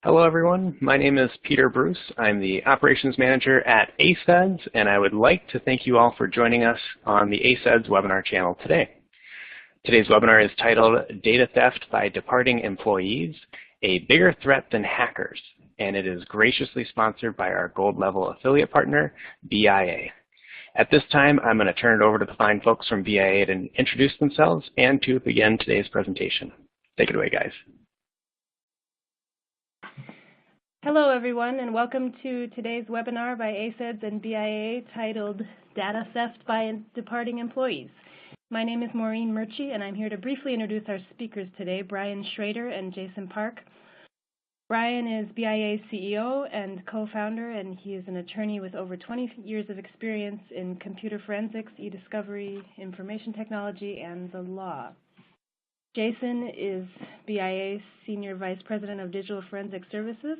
Hello everyone, my name is Peter Bruce. I'm the Operations Manager at ACEDS, and I would like to thank you all for joining us on the ACEDS webinar channel today. Today's webinar is titled Data Theft by Departing Employees, a Bigger Threat Than Hackers, and it is graciously sponsored by our gold level affiliate partner, BIA. At this time, I'm going to turn it over to the fine folks from BIA to introduce themselves and to begin today's presentation. Take it away, guys. Hello, everyone, and welcome to today's webinar by ACEDS and BIA titled Data Theft by Departing Employees. My name is Maureen Murchie, and I'm here to briefly introduce our speakers today, Brian Schrader and Jason Park. Brian is BIA's CEO and co-founder, and he is an attorney with over 20 years of experience in computer forensics, e-discovery, information technology, and the law. Jason is BIA's Senior Vice President of Digital Forensic Services.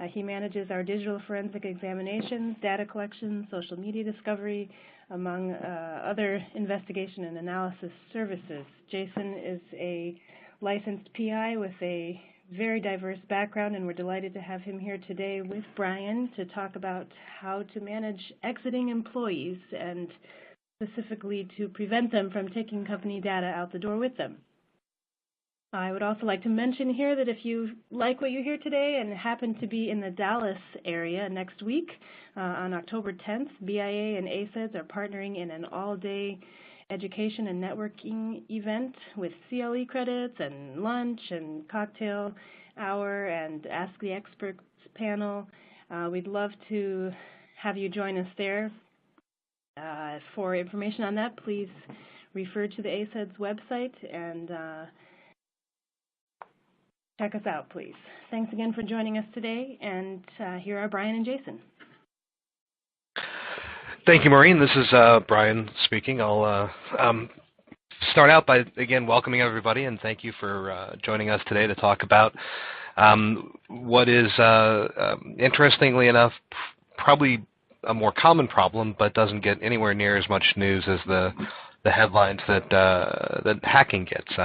He manages our digital forensic examinations, data collection, social media discovery, among other investigation and analysis services. Jason is a licensed PI with a very diverse background, and we're delighted to have him here today with Brian to talk about how to manage exiting employees and specifically to prevent them from taking company data out the door with them. I would also like to mention here that if you like what you hear today and happen to be in the Dallas area next week, on October 10th, BIA and ACEDS are partnering in an all-day education and networking event with CLE credits and lunch and cocktail hour and Ask the Experts panel. We'd love to have you join us there. For information on that, please refer to the ACEDS website and check us out, please. Thanks again for joining us today, and here are Brian and Jason. Thank you, Maureen. This is Brian speaking. I'll start out by, again, welcoming everybody, and thank you for joining us today to talk about what is, interestingly enough, probably a more common problem, but doesn't get anywhere near as much news as the headlines that hacking gets.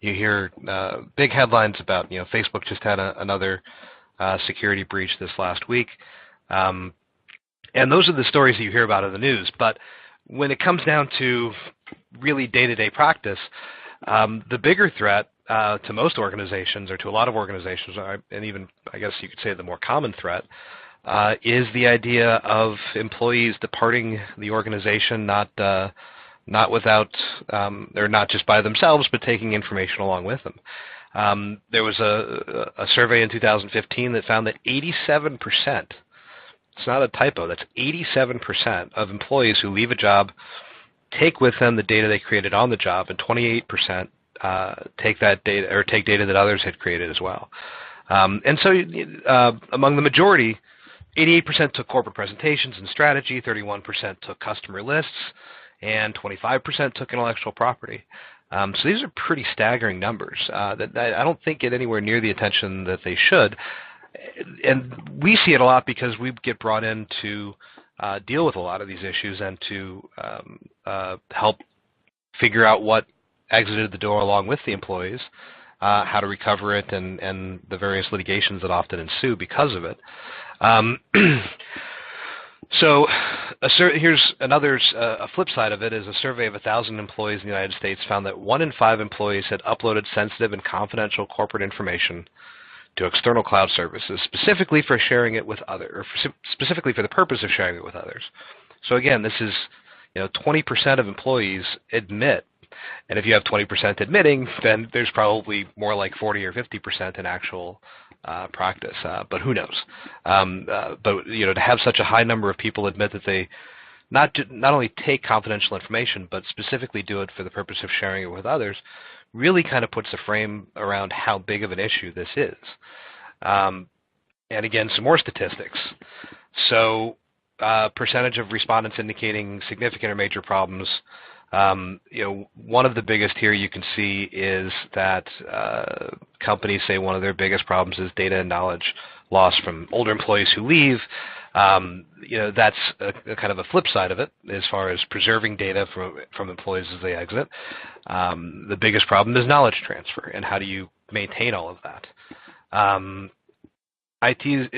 You hear big headlines about, Facebook just had another security breach this last week. And those are the stories that you hear about in the news. But when it comes down to really day-to-day practice, the bigger threat to most organizations, or to a lot of organizations, and even, I guess you could say, the more common threat, is the idea of employees departing the organization not without, or not just by themselves, but taking information along with them. There was a survey in 2015 that found that 87%, it's not a typo, that's 87% of employees who leave a job take with them the data they created on the job, and 28% take that data, or take data that others had created as well. And so among the majority, 88% took corporate presentations and strategy, 31% took customer lists, and 25% took intellectual property. So these are pretty staggering numbers that I don't think get anywhere near the attention that they should. And we see it a lot because we get brought in to deal with a lot of these issues and to help figure out what exited the door along with the employees, how to recover it, and the various litigations that often ensue because of it. So here's another a flip side of it is a survey of 1,000 employees in the United States found that 1 in 5 employees had uploaded sensitive and confidential corporate information to external cloud services, specifically for sharing it with others, or specifically for the purpose of sharing it with others. So again, this is 20% of employees admit, and if you have 20% admitting, then there's probably more like 40 or 50% in actual practice, but who knows? But to have such a high number of people admit that they not only take confidential information, but specifically do it for the purpose of sharing it with others, really kind of puts a frame around how big of an issue this is. And again, some more statistics. So percentage of respondents indicating significant or major problems. One of the biggest here you can see is that companies say one of their biggest problems is data and knowledge loss from older employees who leave. That's a kind of a flip side of it as far as preserving data from employees as they exit. The biggest problem is knowledge transfer, and how do you maintain all of that? IT is,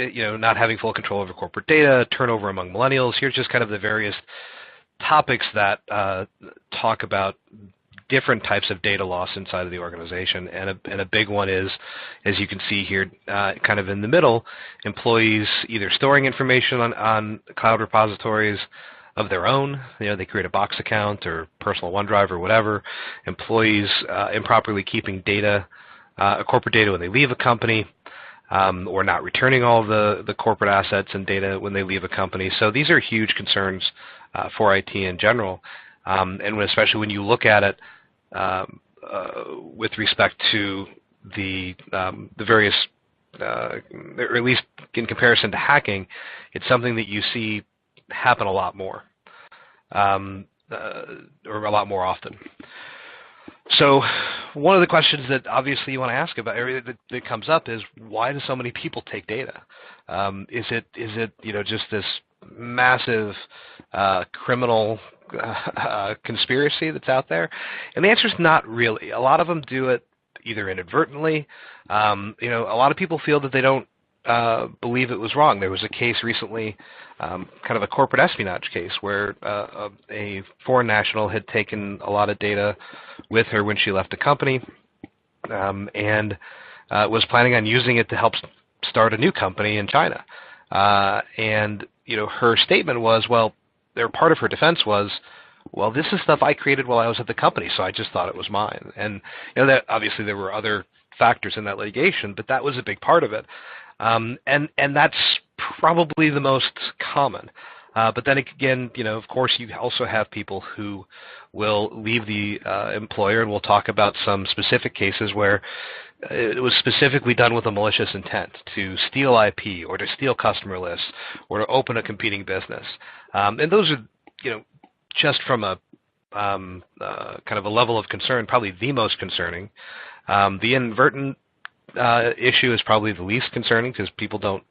not having full control over corporate data, turnover among millennials. Here's just kind of the various topics that talk about different types of data loss inside of the organization, and a big one is, as you can see here, kind of in the middle, employees either storing information on cloud repositories of their own, they create a Box account or personal OneDrive or whatever, employees improperly keeping data, corporate data when they leave a company, or not returning all the corporate assets and data when they leave a company. So these are huge concerns for IT in general, and especially when you look at it with respect to the various, or at least in comparison to hacking, it's something that you see happen a lot more, or a lot more often. So one of the questions that obviously you want to ask about, or that comes up, is why do so many people take data? Is it just this massive criminal conspiracy that's out there? And the answer is not really. A lot of them do it either inadvertently. A lot of people feel that they don't believe it was wrong. There was a case recently, kind of a corporate espionage case, where a foreign national had taken a lot of data with her when she left the company, and was planning on using it to help start a new company in China. And her statement was, part of her defense was, this is stuff I created while I was at the company, so I just thought it was mine. And that obviously there were other factors in that litigation, but that was a big part of it. And that's probably the most common. But then again, of course, you also have people who will leave the employer, and we'll talk about some specific cases where it was specifically done with a malicious intent to steal IP or to steal customer lists or to open a competing business. And those are, just from a kind of a level of concern, probably the most concerning. The inadvertent issue is probably the least concerning, because people don't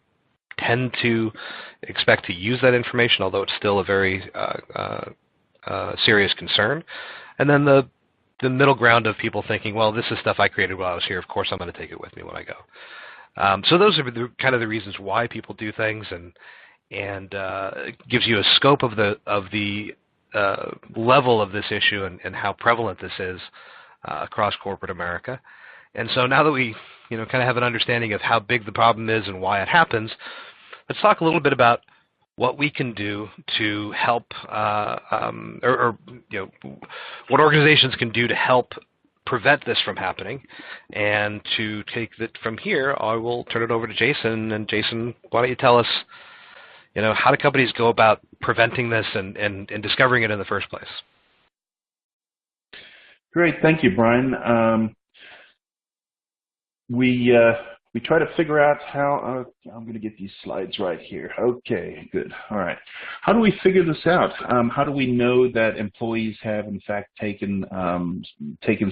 tend to expect to use that information, although it's still a very serious concern. And then the middle ground of people thinking, this is stuff I created while I was here, of course I'm going to take it with me when I go. So those are kind of the reasons why people do things, and it gives you a scope of the level of this issue and how prevalent this is across corporate America. And so now that we kind of have an understanding of how big the problem is and why it happens, let's talk a little bit about what we can do to help, what organizations can do to help prevent this from happening. And to take it from here, I will turn it over to Jason. And Jason, why don't you tell us, how do companies go about preventing this and discovering it in the first place? Great, thank you, Brian. We try to figure out how, I'm going to get these slides right here. Okay, good. All right. How do we figure this out? How do we know that employees have, in fact, taken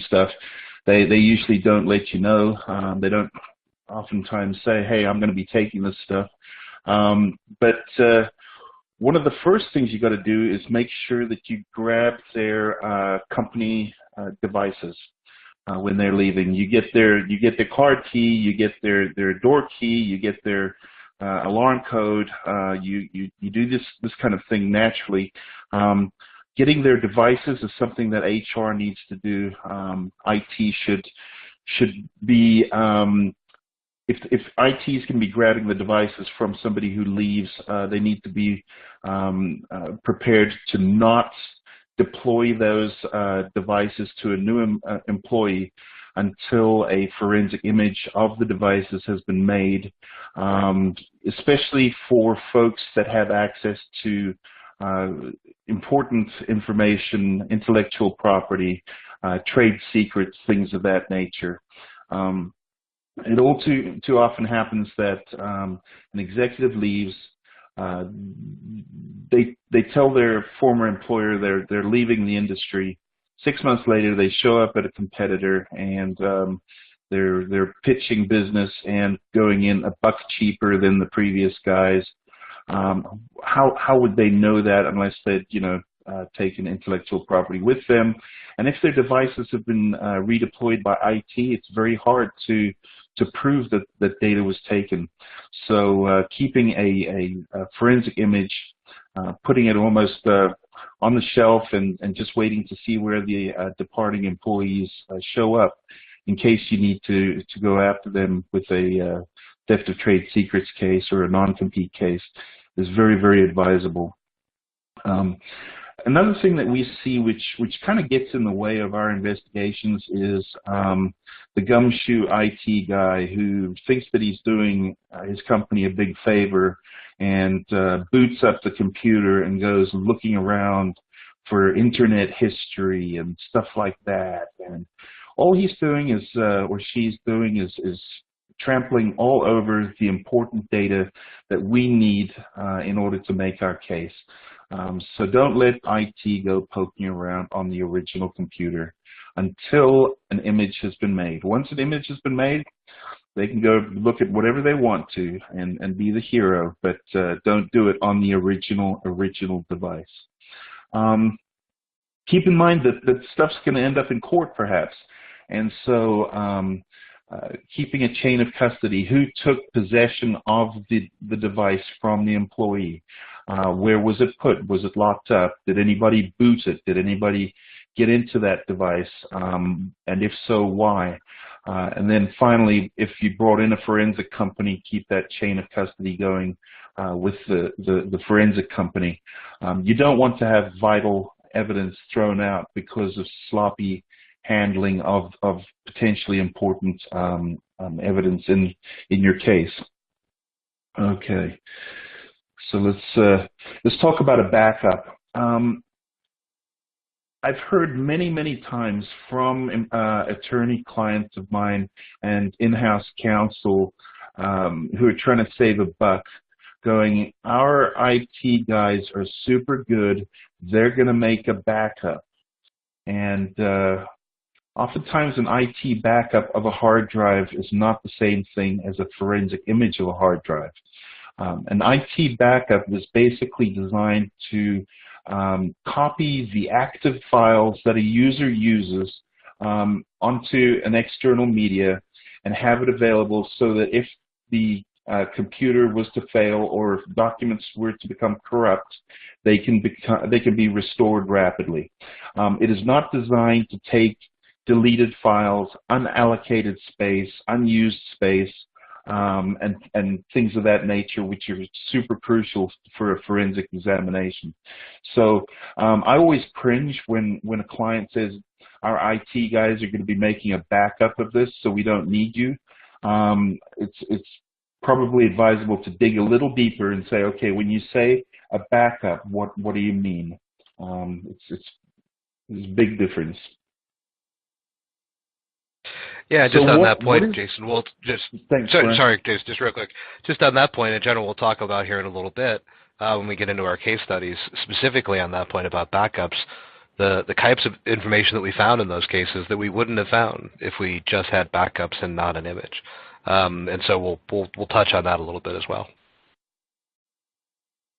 stuff? They usually don't let you know. They don't oftentimes say, hey, I'm going to be taking this stuff. But one of the first things you got to do is make sure that you grab their company devices. When they're leaving, you get their card key, you get their door key, you get their alarm code. You do this kind of thing naturally. Getting their devices is something that HR needs to do. IT should be. If IT is going to be grabbing the devices from somebody who leaves, they need to be prepared to not deploy those devices to a new employee until a forensic image of the devices has been made, especially for folks that have access to important information, intellectual property, trade secrets, things of that nature. It all too often happens that an executive leaves. They tell their former employer they're leaving the industry. 6 months later, they show up at a competitor, and they're pitching business and going in $1 cheaper than the previous guys. How would they know that unless they'd taken intellectual property with them? And if their devices have been redeployed by IT, it's very hard to to prove that that data was taken. So keeping a forensic image, putting it almost on the shelf and just waiting to see where the departing employees show up in case you need to go after them with a theft of trade secrets case or a non-compete case is very, very advisable. Another thing that we see which kind of gets in the way of our investigations is the gumshoe IT guy who thinks that he's doing his company a big favor and boots up the computer and goes looking around for internet history and stuff like that. And all he's doing is, or she's doing is trampling all over the important data that we need in order to make our case. So don't let IT go poking around on the original computer until an image has been made. Once an image has been made, they can go look at whatever they want to and be the hero, but don't do it on the original device. Keep in mind that stuff's going to end up in court perhaps, and so keeping a chain of custody. Who took possession of the device from the employee? Where was it put? Was it locked up? Did anybody boot it? Did anybody get into that device? And if so, why? And then finally, if you brought in a forensic company, keep that chain of custody going with the forensic company. You don't want to have vital evidence thrown out because of sloppy handling of potentially important evidence in your case. Okay, so let's talk about a backup. I've heard many times from attorney clients of mine and in-house counsel who are trying to save a buck, going, our IT guys are super good, they're going to make a backup. And oftentimes an IT backup of a hard drive is not the same thing as a forensic image of a hard drive. An IT backup is basically designed to copy the active files that a user uses onto an external media and have it available so that if the computer was to fail or if documents were to become corrupt, they can be restored rapidly. It is not designed to take deleted files, unallocated space, unused space, and things of that nature, which are super crucial for a forensic examination. So I always cringe when a client says, our IT guys are going to be making a backup of this, so we don't need you. It's probably advisable to dig a little deeper and say, okay, when you say a backup, what do you mean? It's a big difference. Yeah, just so on that point, Jason, we'll just thanks, sorry, Jason, just real quick. Just on that point, in general, we'll talk about here in a little bit when we get into our case studies, specifically on that point about backups, the types of information that we found in those cases that we wouldn't have found if we just had backups and not an image. And so we'll touch on that a little bit as well.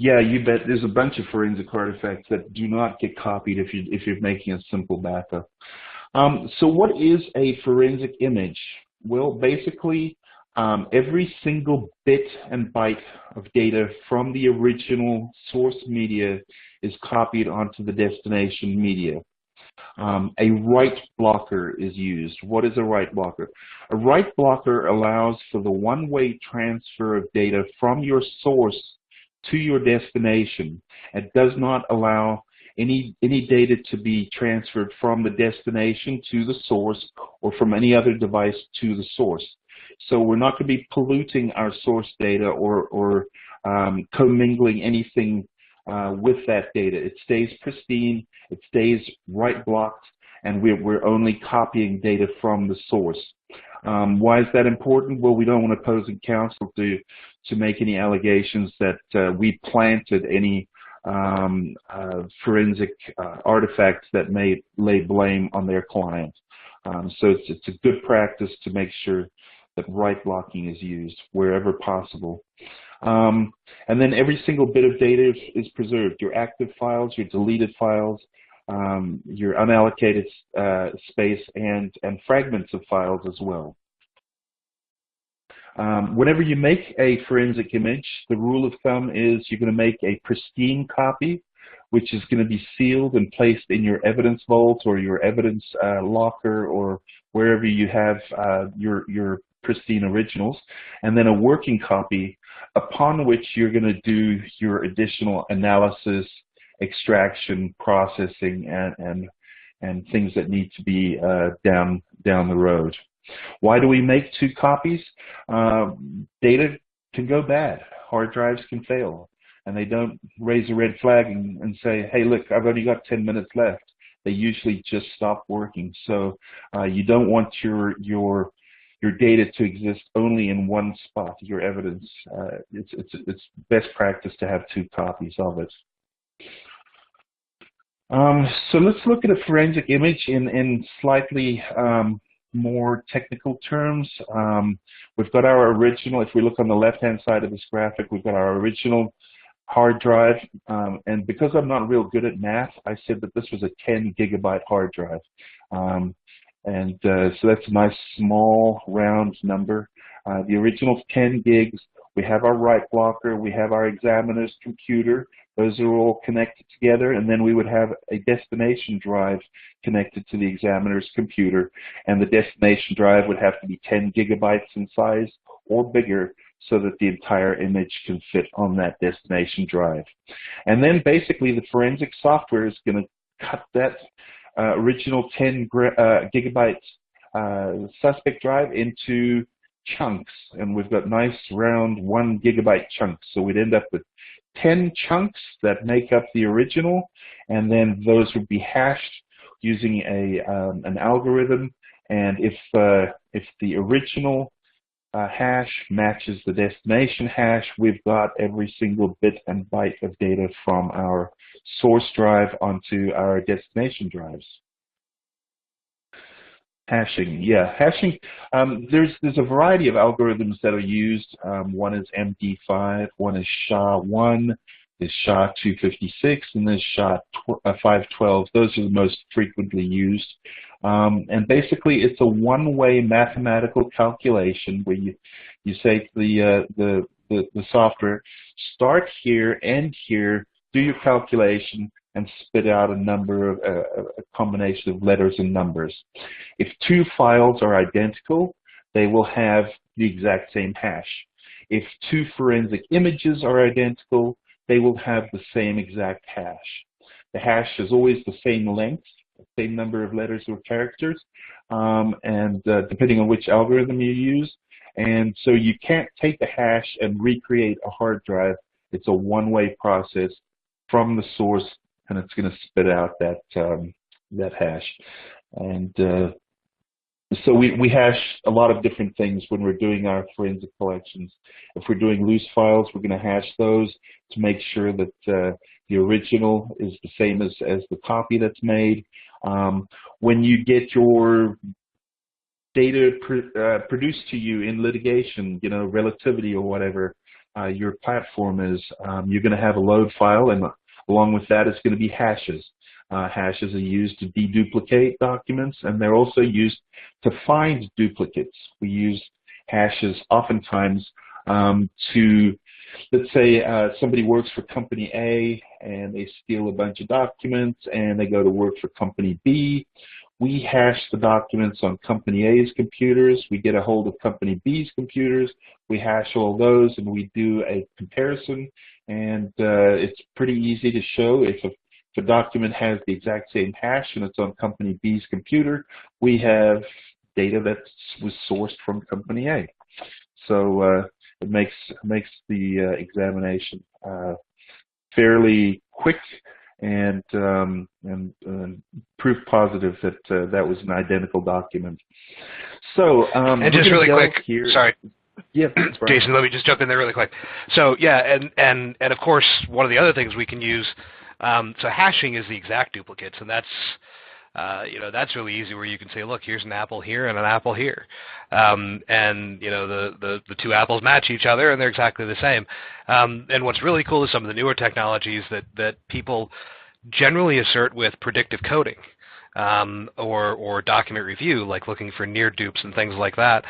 Yeah, you bet. There's a bunch of forensic artifacts that do not get copied if you're making a simple backup. So what is a forensic image? Well, basically, every single bit and byte of data from the original source media is copied onto the destination media. A write blocker is used. What is a write blocker? A write blocker allows for the one-way transfer of data from your source to your destination. It does not allow any data to be transferred from the destination to the source or from any other device to the source. So we're not going to be polluting our source data or commingling anything with that data. It stays pristine, it stays write blocked, and we're only copying data from the source. Why is that important? Well, we don't want opposing counsel to make any allegations that we planted any forensic artifacts that may lay blame on their client. So it's a good practice to make sure that write blocking is used wherever possible. And then every single bit of data is preserved. Your active files, your deleted files, your unallocated space, and fragments of files as well. Whenever you make a forensic image, the rule of thumb is you're going to make a pristine copy, which is going to be sealed and placed in your evidence vault or your evidence locker or wherever you have your pristine originals, and then a working copy upon which you're going to do your additional analysis, extraction, processing, and things that need to be down the road. Why do we make two copies? Data can go bad. Hard drives can fail. And they don't raise a red flag and say, hey, look, I've only got 10 minutes left. They usually just stop working. So you don't want your data to exist only in one spot, your evidence. It's best practice to have two copies of it. So let's look at a forensic image in slightly more technical terms. We've got our original, if we look on the left-hand side of this graphic, we've got our original hard drive, and because I'm not real good at math, I said that this was a 10 gigabyte hard drive. So that's a nice small round number. The original 10 gigs, we have our write blocker, we have our examiner's computer. Those are all connected together, and then we would have a destination drive connected to the examiner's computer, and the destination drive would have to be 10 gigabytes in size or bigger so that the entire image can fit on that destination drive. And then basically the forensic software is going to cut that original 10 gigabyte suspect drive into chunks, and we've got nice round 1 gigabyte chunks. So we'd end up with 10 chunks that make up the original, and then those would be hashed using an algorithm. And if the original hash matches the destination hash, we've got every single bit and byte of data from our source drive onto our destination drives. Hashing, yeah, hashing. There's a variety of algorithms that are used. One is MD5, one is SHA-1, there's SHA-256, and there's SHA-512. Those are the most frequently used. And basically, it's a one-way mathematical calculation where you say to the software, start here, end here, do your calculation, and spit out a number of a combination of letters and numbers. If two files are identical, they will have the exact same hash. If two forensic images are identical, they will have the same exact hash. The hash is always the same length, the same number of letters or characters, and depending on which algorithm you use. And so you can't take the hash and recreate a hard drive. It's a one-way process from the source, and it's going to spit out that hash. And so we hash a lot of different things when we're doing our forensic collections. If we're doing loose files, we're going to hash those to make sure that the original is the same as the copy that's made. When you get your data produced to you in litigation, you know, relativity or whatever your platform is, you're going to have a load file, and along with that, it's going to be hashes. Hashes are used to deduplicate documents, and they're also used to find duplicates. We use hashes oftentimes to, let's say somebody works for company A and they steal a bunch of documents and they go to work for company B. We hash the documents on company A's computers. We get a hold of company B's computers. We hash all those, and we do a comparison. And it's pretty easy to show if a document has the exact same hash and it's on company B's computer, we have data that was sourced from company A. So it makes the examination fairly quick and proof positive that that was an identical document. So and just really quick, here. Sorry. Yeah, Jason, let me just jump in there really quick. So yeah, and of course, one of the other things we can use, so hashing is the exact duplicates, and that's that's really easy, where you can say, look, here's an apple here and an apple here, and you know the two apples match each other and they're exactly the same. And what's really cool is some of the newer technologies that people generally assert with predictive coding. or document review, like looking for near dupes and things like that,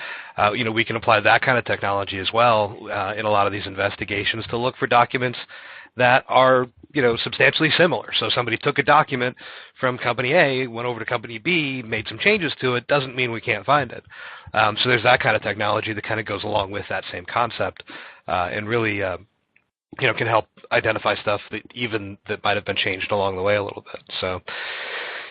we can apply that kind of technology as well in a lot of these investigations to look for documents that are substantially similar. So somebody took a document from company A, went over to company B, made some changes to it, doesn't mean we can't find it. So there's that kind of technology that kind of goes along with that same concept and really can help identify stuff that might have been changed along the way a little bit. So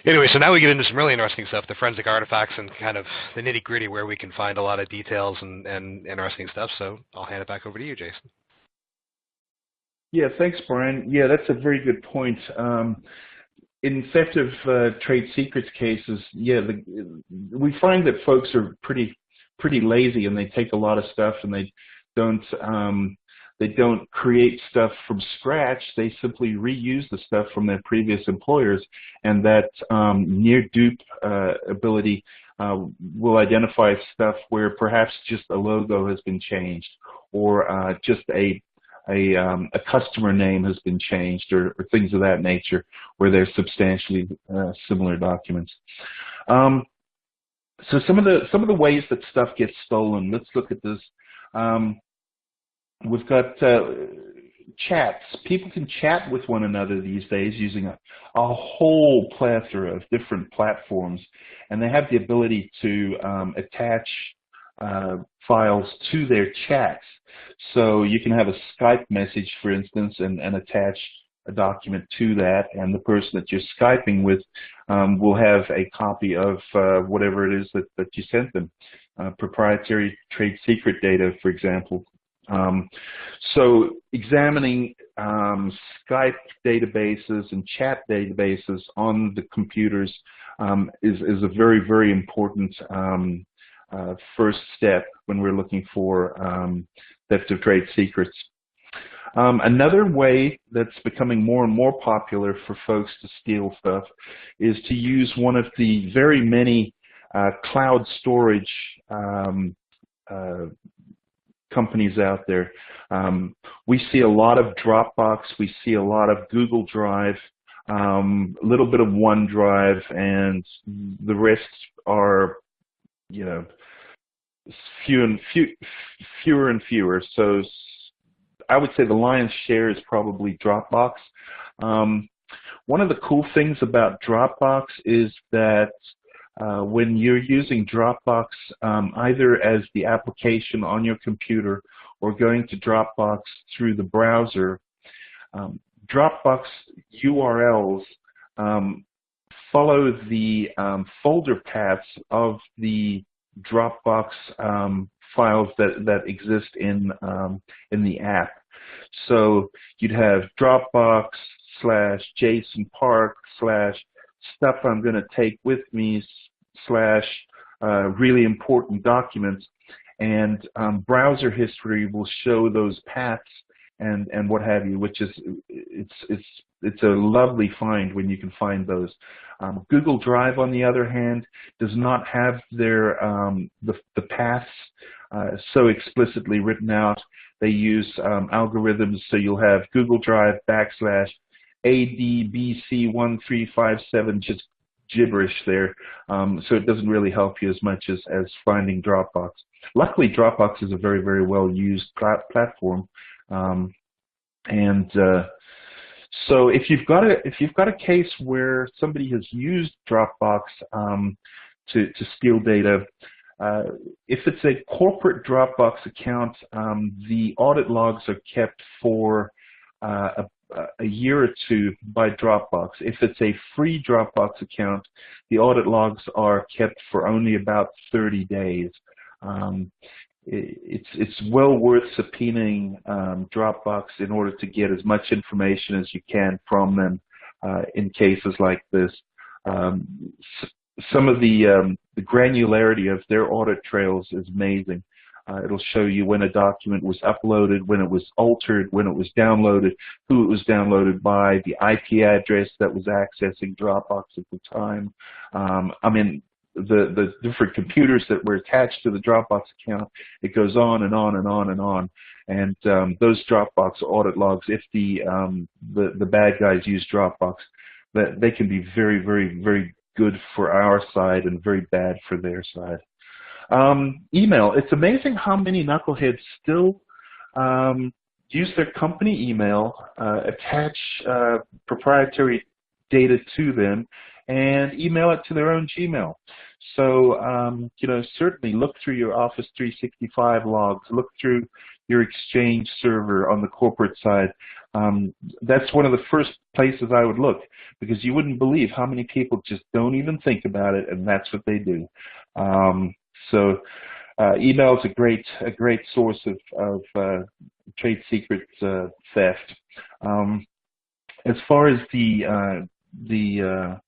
anyway, so now we get into some really interesting stuff, the forensic artifacts and kind of the nitty-gritty where we can find a lot of details and interesting stuff. So I'll hand it back over to you, Jason. Yeah, thanks, Brian. Yeah, that's a very good point. In theft of trade secrets cases, yeah, we find that folks are pretty lazy, and they take a lot of stuff, and they don't create stuff from scratch. They simply reuse the stuff from their previous employers, and that near dupe ability will identify stuff where perhaps just a logo has been changed, or just a customer name has been changed, or things of that nature, where they're substantially similar documents. So some of the ways that stuff gets stolen. Let's look at this. We've got chats. People can chat with one another these days using a whole plethora of different platforms, and they have the ability to attach files to their chats. So you can have a Skype message, for instance, and attach a document to that, and the person that you're Skyping with will have a copy of whatever it is that you sent them, proprietary trade secret data, for example. So examining Skype databases and chat databases on the computers is a very, very important first step when we're looking for theft of trade secrets. Another way that's becoming more and more popular for folks to steal stuff is to use one of the very many cloud storage companies out there. We see a lot of Dropbox, we see a lot of Google Drive, a little bit of OneDrive, and the rest are, fewer and fewer. So I would say the lion's share is probably Dropbox. One of the cool things about Dropbox is that when you're using Dropbox either as the application on your computer or going to Dropbox through the browser, Dropbox URLs follow the folder paths of the Dropbox files that exist in the app. So you'd have Dropbox /Jason Park /stuff I'm going to take with me / really important documents, and browser history will show those paths and what have you, which is it's a lovely find when you can find those. Google Drive, on the other hand, does not have their the paths so explicitly written out. They use algorithms, so you'll have Google Drive /ADBC1357, just gibberish there. So it doesn't really help you as much as finding Dropbox. Luckily, Dropbox is a very, very well used platform, so if you've got a case where somebody has used Dropbox to steal data, if it's a corporate Dropbox account, the audit logs are kept for a year or two by Dropbox. If it's a free Dropbox account, the audit logs are kept for only about 30 days. It's well worth subpoenaing Dropbox in order to get as much information as you can from them in cases like this. Some of the granularity of their audit trails is amazing. It'll show you when a document was uploaded, when it was altered, when it was downloaded, who it was downloaded by, the IP address that was accessing Dropbox at the time. I mean, the different computers that were attached to the Dropbox account. It goes on and on and on and on. And those Dropbox audit logs, if the bad guys use Dropbox, that they can be very, very, very good for our side and very bad for their side. Email. It's amazing how many knuckleheads still use their company email, attach proprietary data to them, and email it to their own Gmail. So, certainly look through your Office 365 logs, look through your Exchange server on the corporate side. That's one of the first places I would look, because you wouldn't believe how many people just don't even think about it, and that's what they do. So email is a great source of trade secrets theft. As far as the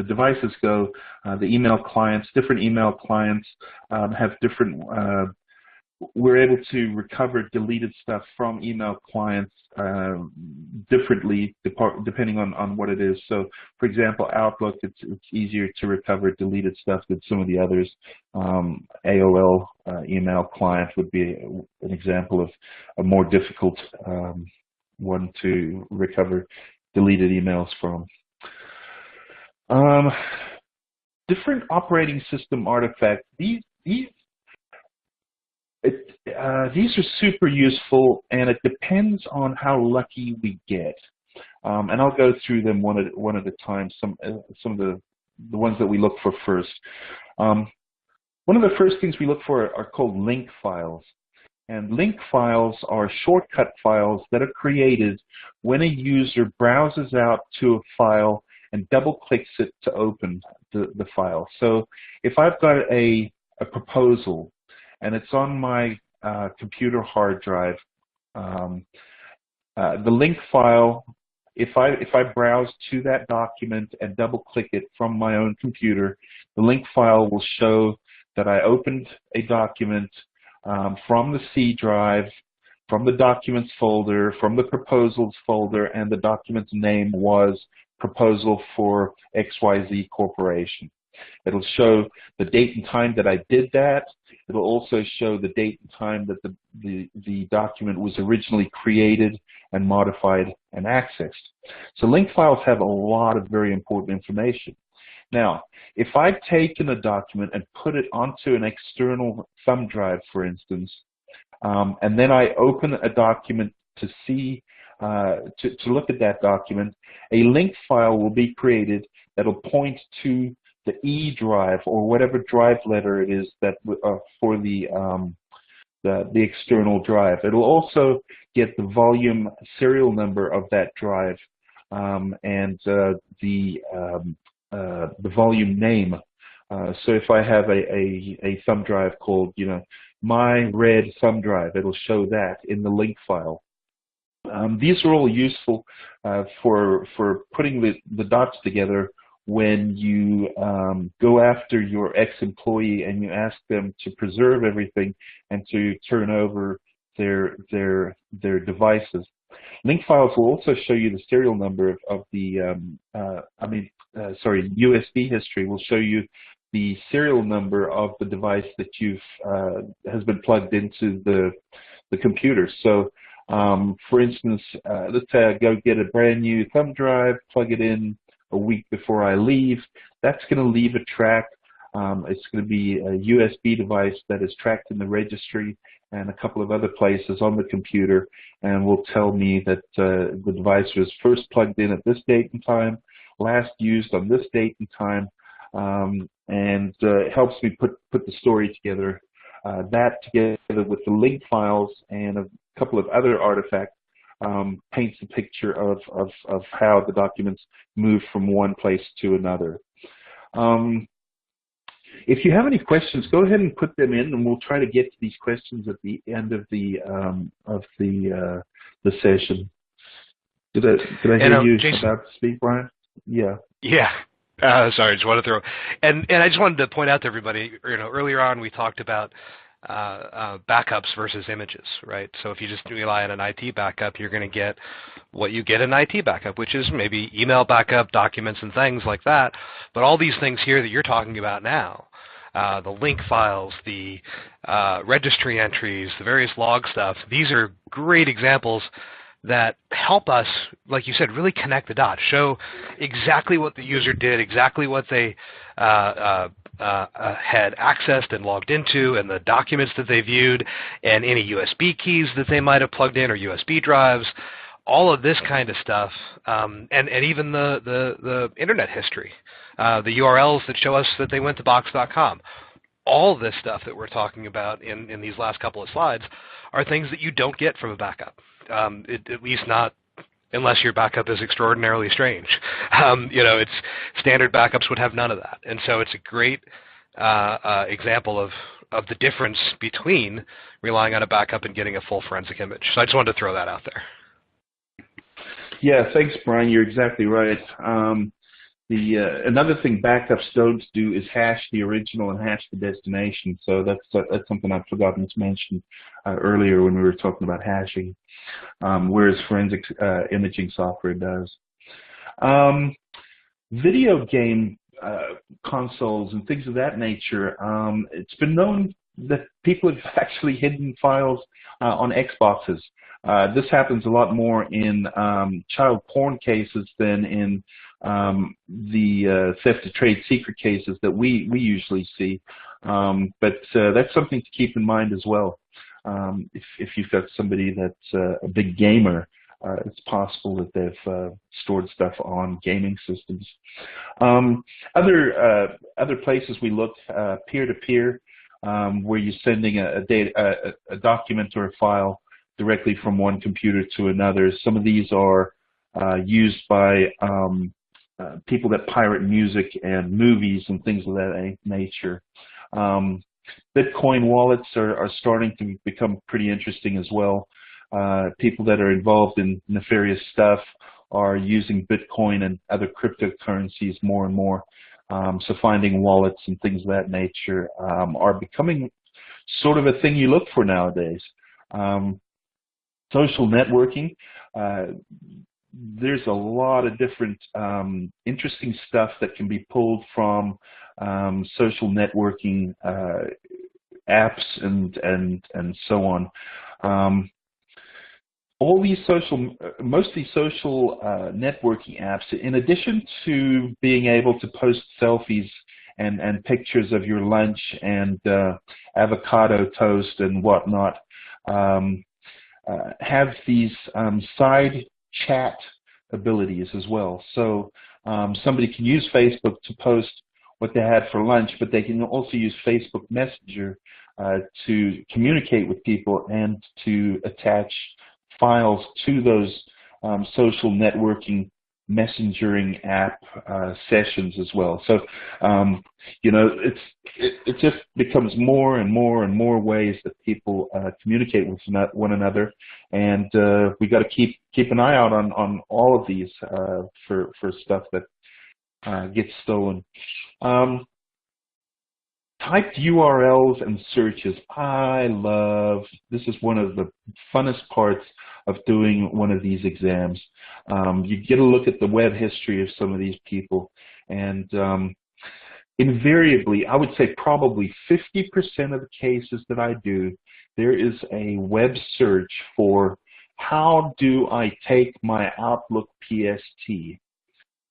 devices go, the email clients, different email clients have different. We're able to recover deleted stuff from email clients differently depending on what it is. So, for example, Outlook, it's easier to recover deleted stuff than some of the others. AOL email client would be an example of a more difficult one to recover deleted emails from. Different operating system artifacts. These are super useful, and it depends on how lucky we get. And I'll go through them one at a time. Some of the ones that we look for first. One of the first things we look for are called link files. And link files are shortcut files that are created when a user browses out to a file and double-clicks it to open the file. So if I've got a proposal and it's on my computer hard drive, the link file, if I browse to that document and double-click it from my own computer, the link file will show that I opened a document from the C drive, from the documents folder, from the proposals folder, and the document's name was Proposal for XYZ Corporation. It'll show the date and time that I did that. It'll also show the date and time that the document was originally created and modified and accessed. So link files have a lot of very important information. Now, if I've taken a document and put it onto an external thumb drive, for instance, and then I open a document to see, to look at that document, a link file will be created that will point to the E drive or whatever drive letter it is that for the external drive. It'll also get the volume serial number of that drive and the volume name. So if I have a thumb drive called, my red thumb drive, it'll show that in the link file. These are all useful for putting the dots together when you go after your ex-employee and you ask them to preserve everything and to turn over their devices. Link files will also show you the serial number of the, USB history will show you the serial number of the device that has been plugged into the computer. So, for instance, let's say I go get a brand new thumb drive, plug it in a week before I leave. That's going to leave a track. It's going to be a USB device that is tracked in the registry and a couple of other places on the computer, and will tell me that the device was first plugged in at this date and time, last used on this date and time, and it helps me put the story together. That together with the link files and a couple of other artifacts paints a picture of how the documents move from one place to another. If you have any questions, go ahead and put them in, and we'll try to get to these questions at the end of the session. Did I hear you Jason, about to speak, Brian? Yeah. Yeah. Sorry, I just wanted to throw. And I just wanted to point out to everybody, earlier on we talked about backups versus images, right? So if you just rely on an IT backup, you're going to get what you get in an IT backup, which is maybe email backup, documents, and things like that. But all these things here that you're talking about now, the link files, the registry entries, the various log stuff, these are great examples that help us, like you said, really connect the dots, show exactly what the user did, exactly what they had accessed and logged into, and the documents that they viewed, and any USB keys that they might have plugged in or USB drives, all of this kind of stuff, and even the internet history, the URLs that show us that they went to box.com. All this stuff that we're talking about in these last couple of slides are things that you don't get from a backup, at least not unless your backup is extraordinarily strange. It's standard backups would have none of that, and so it's a great example of the difference between relying on a backup and getting a full forensic image. So I just wanted to throw that out there. Yeah, thanks, Brian. You're exactly right. Another thing backups don't do is hash the original and hash the destination. So that's something I've forgotten to mention earlier when we were talking about hashing, whereas forensic imaging software does. Video game consoles and things of that nature, it's been known that people have actually hidden files on Xboxes. This happens a lot more in child porn cases than in the theft of trade secret cases that we usually see. But that's something to keep in mind as well. If you've got somebody that's a big gamer, it's possible that they've stored stuff on gaming systems. Other places we look, peer-to-peer, where you're sending a document or a file directly from one computer to another. Some of these are used by people that pirate music and movies and things of that nature. Bitcoin wallets are starting to become pretty interesting as well. People that are involved in nefarious stuff are using Bitcoin and other cryptocurrencies more and more. So finding wallets and things of that nature are becoming sort of a thing you look for nowadays. Social networking, there's a lot of different interesting stuff that can be pulled from social networking apps and so on. Most of these social networking apps, in addition to being able to post selfies and pictures of your lunch and avocado toast and whatnot, have these side chat abilities as well. So somebody can use Facebook to post what they had for lunch, but they can also use Facebook Messenger to communicate with people and to attach files to those social networking messengering app sessions as well. So it just becomes more and more and more ways that people communicate with one another, and we got to keep an eye out on all of these for stuff that gets stolen. Typed URLs and searches. This is one of the funnest parts of doing one of these exams. You get a look at the web history of some of these people, and invariably, I would say probably 50% of the cases that I do, there is a web search for how do I take my Outlook PST?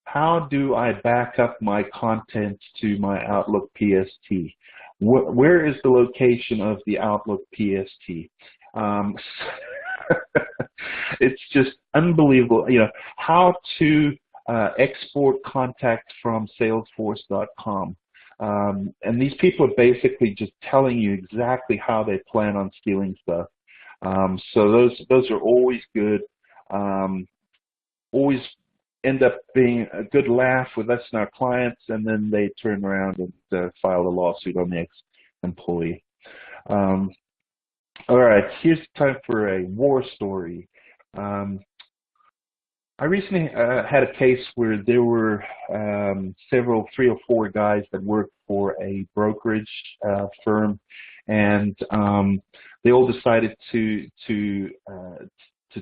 How do I back up my content to my Outlook PST? Where is the location of the Outlook PST? It's just unbelievable. How to export contacts from Salesforce.com. And these people are basically just telling you exactly how they plan on stealing stuff. So those are always good. Always end up being a good laugh with us and our clients, and then they turn around and file a lawsuit on the ex-employee. All right, here's time for a war story. I recently had a case where there were three or four guys that worked for a brokerage firm, and they all decided to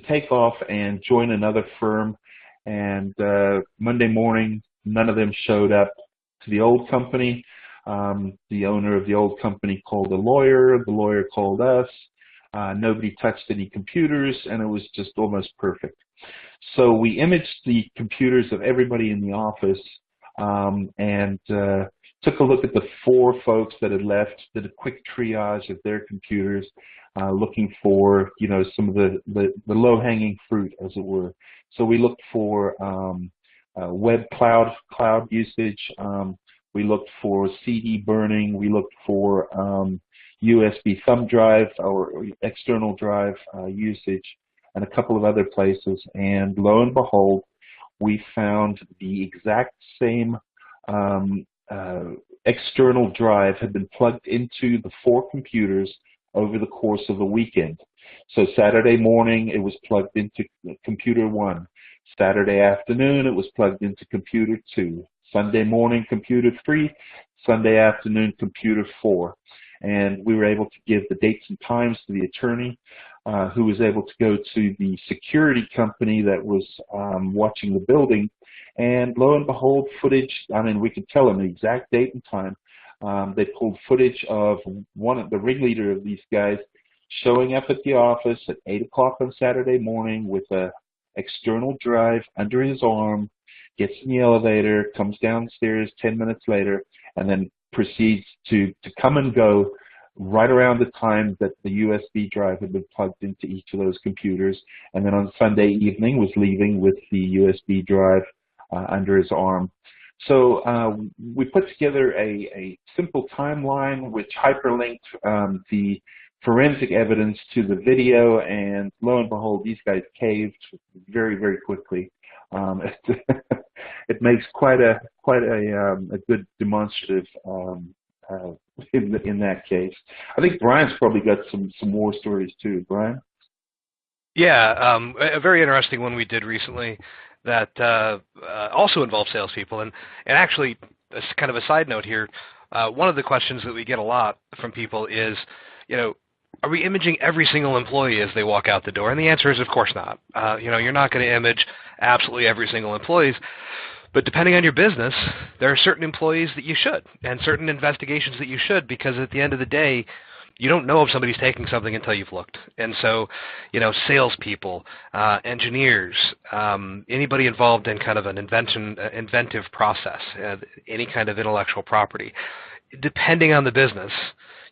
take off and join another firm. And Monday morning, none of them showed up to the old company. The owner of the old company called a lawyer. The lawyer called us. Nobody touched any computers, and it was just almost perfect. So we imaged the computers of everybody in the office and took a look at the 4 folks that had left, did a quick triage of their computers, looking for, some of the low-hanging fruit, as it were. So we looked for web cloud usage. We looked for CD burning. We looked for USB thumb drive or external drive usage, and a couple of other places. And lo and behold, we found the exact same external drive had been plugged into the 4 computers over the course of the weekend. So Saturday morning, it was plugged into computer 1. Saturday afternoon, it was plugged into computer 2. Sunday morning, computer 3. Sunday afternoon, computer 4. And we were able to give the dates and times to the attorney, who was able to go to the security company that was watching the building. And lo and behold, footage, we could tell them the exact date and time. They pulled footage of the ringleader of these guys showing up at the office at 8 o'clock on Saturday morning with a external drive under his arm, gets in the elevator, comes downstairs 10 minutes later, and then proceeds to come and go right around the time that the USB drive had been plugged into each of those computers. And then on Sunday evening was leaving with the USB drive under his arm. So we put together a simple timeline which hyperlinked the forensic evidence to the video, and lo and behold, these guys caved very, very quickly. It makes quite a good demonstrative in that case. I think Brian's probably got some more stories too. Brian? Yeah, a very interesting one we did recently that also involves salespeople, and actually, as kind of a side note here, one of the questions that we get a lot from people is, are we imaging every single employee as they walk out the door? And the answer is, of course not. You're not going to image absolutely every single employee, but depending on your business, there are certain employees that you should, and certain investigations that you should, because at the end of the day, you don't know if somebody's taking something until you've looked. And so, salespeople, engineers, anybody involved in kind of an inventive process, any kind of intellectual property, depending on the business,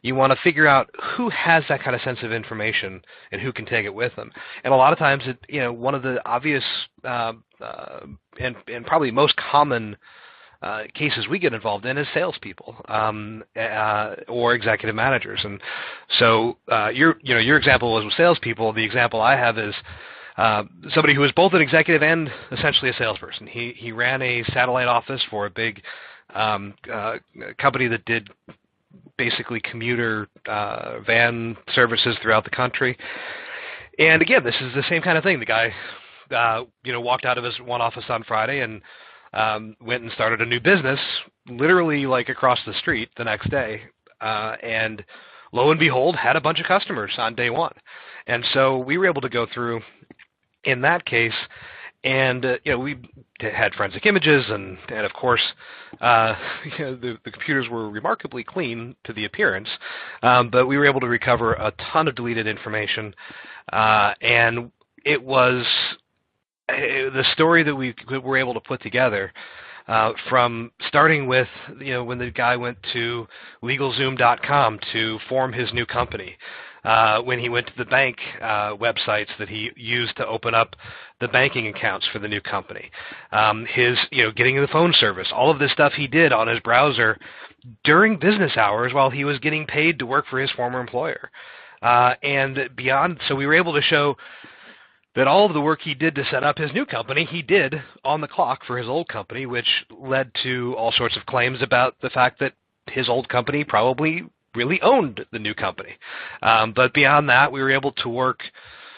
you want to figure out who has that kind of sensitive information and who can take it with them. And a lot of times, one of the obvious and probably most common cases we get involved in is salespeople or executive managers. And so your example was with salespeople. The example I have is somebody who was both an executive and essentially a salesperson. He ran a satellite office for a big company that did basically commuter van services throughout the country. And again, this is the same kind of thing. The guy, walked out of his one office on Friday and went and started a new business, literally like across the street the next day. And lo and behold, had a bunch of customers on day one. And so we were able to go through in that case, and we had forensic images, and of course, the computers were remarkably clean to the appearance, but we were able to recover a ton of deleted information, and it was the story that we were able to put together. From starting with, when the guy went to LegalZoom.com to form his new company, when he went to the bank websites that he used to open up the banking accounts for the new company, his, getting the phone service, all of this stuff he did on his browser during business hours while he was getting paid to work for his former employer. And beyond, so we were able to show that all of the work he did to set up his new company, he did on the clock for his old company, which led to all sorts of claims about the fact that his old company probably really owned the new company. But beyond that, we were able to work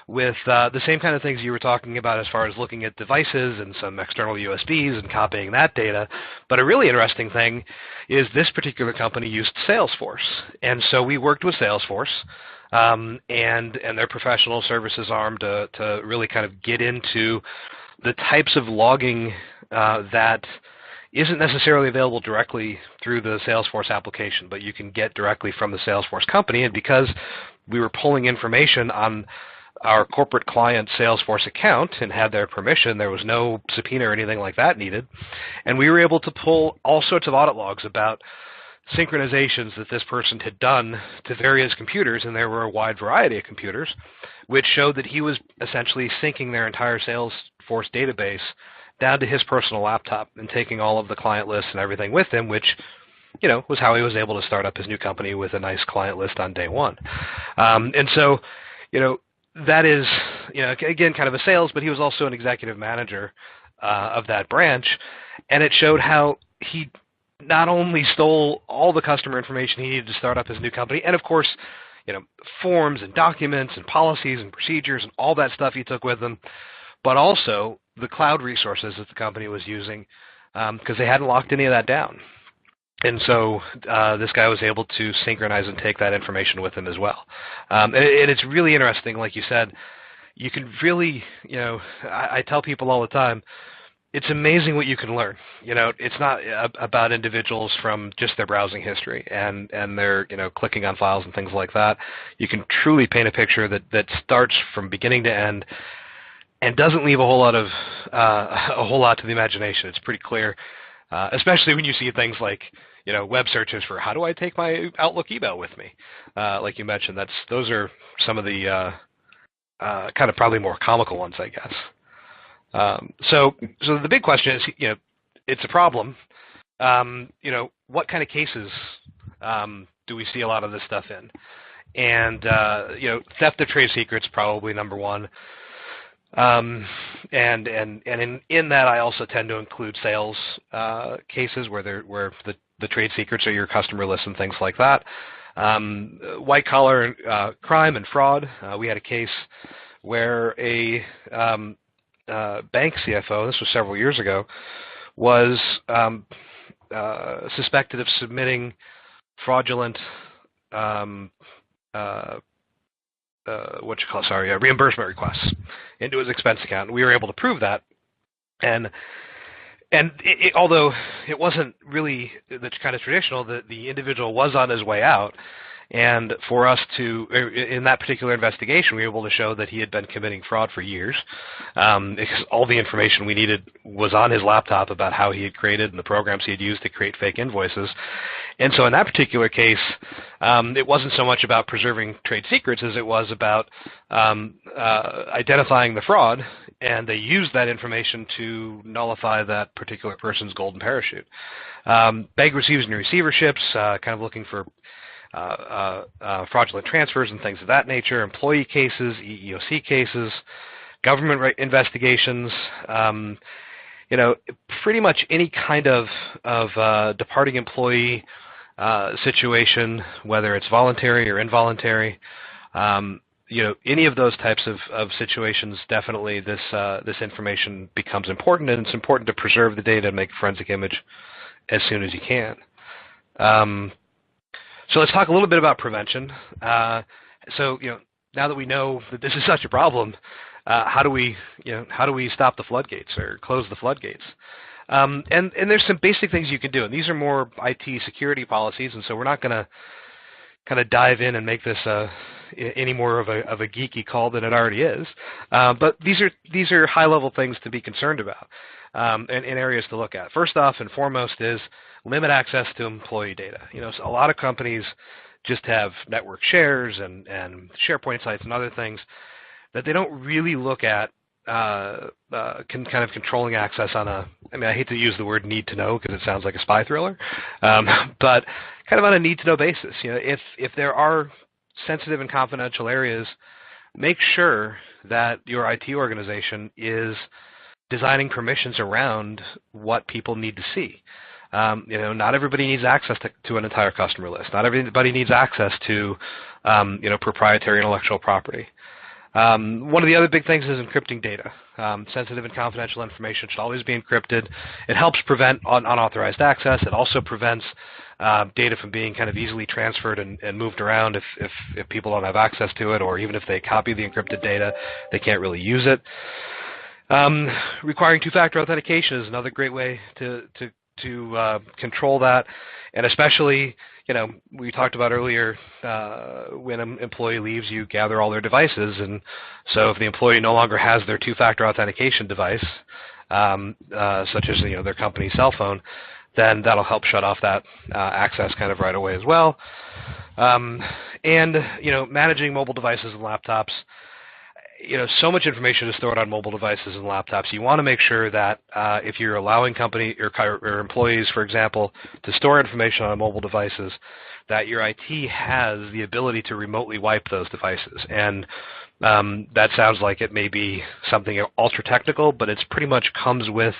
with the same kind of things you were talking about as far as looking at devices and some external USBs and copying that data. But a really interesting thing is this particular company used Salesforce. And so we worked with Salesforce and their professional services arm to really kind of get into the types of logging that isn't necessarily available directly through the Salesforce application, but you can get directly from the Salesforce company. And because we were pulling information on our corporate client Salesforce account and had their permission, there was no subpoena or anything like that needed. And we were able to pull all sorts of audit logs about synchronizations that this person had done to various computers, and there were a wide variety of computers, which showed that he was essentially syncing their entire Salesforce database down to his personal laptop and taking all of the client lists and everything with him, which, you know, was how he was able to start up his new company with a nice client list on day one. And so, you know, that is, you know, again, kind of a sales, but he was also an executive manager of that branch, and it showed how he not only stole all the customer information he needed to start up his new company, and of course, you know, forms and documents and policies and procedures and all that stuff he took with him, but also the cloud resources that the company was using, because they hadn't locked any of that down. And so this guy was able to synchronize and take that information with him as well. And it's really interesting, like you said, you can really, you know, I tell people all the time, it's amazing what you can learn. You know, it's not about individuals from just their browsing history and their, you know, clicking on files and things like that. You can truly paint a picture that starts from beginning to end and doesn't leave a whole lot to the imagination. It's pretty clear, especially when you see things like, you know, web searches for how do I take my Outlook email with me? Like you mentioned, those are some of the kind of probably more comical ones, I guess. So the big question is, you know, it's a problem. You know, what kind of cases do we see a lot of this stuff in? And you know, theft of trade secrets probably number one. And in that, I also tend to include sales cases where the trade secrets are your customer list and things like that. White collar crime and fraud. We had a case where a bank CFO, this was several years ago, was suspected of submitting fraudulent reimbursement requests into his expense account. And we were able to prove that. And although it wasn't really the kind of traditional, the individual was on his way out. And for us to, in that particular investigation, we were able to show that he had been committing fraud for years, because all the information we needed was on his laptop about how he had created and the programs he had used to create fake invoices. And so in that particular case, it wasn't so much about preserving trade secrets as it was about identifying the fraud, and they used that information to nullify that particular person's golden parachute. Bank receivers and receiverships, kind of looking for fraudulent transfers and things of that nature, employee cases, EEOC cases, government investigations, you know, pretty much any kind of departing employee situation, whether it's voluntary or involuntary, you know, any of those types of situations, definitely this information becomes important, and it's important to preserve the data and make a forensic image as soon as you can. So let's talk a little bit about prevention. So, you know, now that we know that this is such a problem, how do we stop the floodgates or close the floodgates? And there's some basic things you can do, and these are more IT security policies, and so we're not going to kind of dive in and make this any more of a geeky call than it already is. But these are high-level things to be concerned about, and areas to look at. First off and foremost is limit access to employee data. You know, so a lot of companies just have network shares and SharePoint sites and other things that they don't really look at kind of controlling access on I hate to use the word need to know because it sounds like a spy thriller, but kind of on a need to know basis. You know, if there are sensitive and confidential areas, make sure that your IT organization is designing permissions around what people need to see. You know, not everybody needs access to an entire customer list. Not everybody needs access to, you know, proprietary intellectual property. One of the other big things is encrypting data. Sensitive and confidential information should always be encrypted. It helps prevent unauthorized access. It also prevents data from being kind of easily transferred and moved around if people don't have access to it, or even if they copy the encrypted data, they can't really use it. Requiring two-factor authentication is another great way to control that, and especially, we talked about earlier, when an employee leaves, you gather all their devices, and so if the employee no longer has their two-factor authentication device, such as their company cell phone, then that'll help shut off that access kind of right away as well. And managing mobile devices and laptops. So much information is stored on mobile devices and laptops. You want to make sure that if you're allowing company or employees, for example, to store information on mobile devices, that your IT has the ability to remotely wipe those devices. And that sounds like it may be something ultra technical, but it's pretty much comes with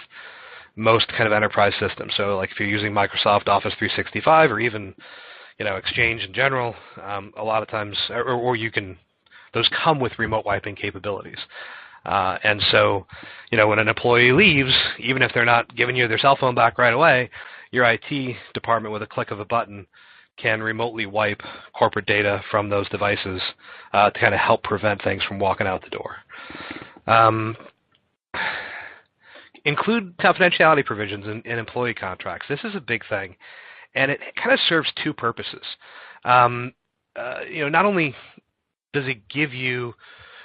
most kind of enterprise systems. So like if you're using Microsoft Office 365 or even Exchange in general, a lot of times, or you can, those come with remote wiping capabilities. And so, when an employee leaves, even if they're not giving you their cell phone back right away, your IT department with a click of a button can remotely wipe corporate data from those devices to kind of help prevent things from walking out the door. Include confidentiality provisions in employee contracts. This is a big thing, and it kind of serves two purposes. Not only does it give you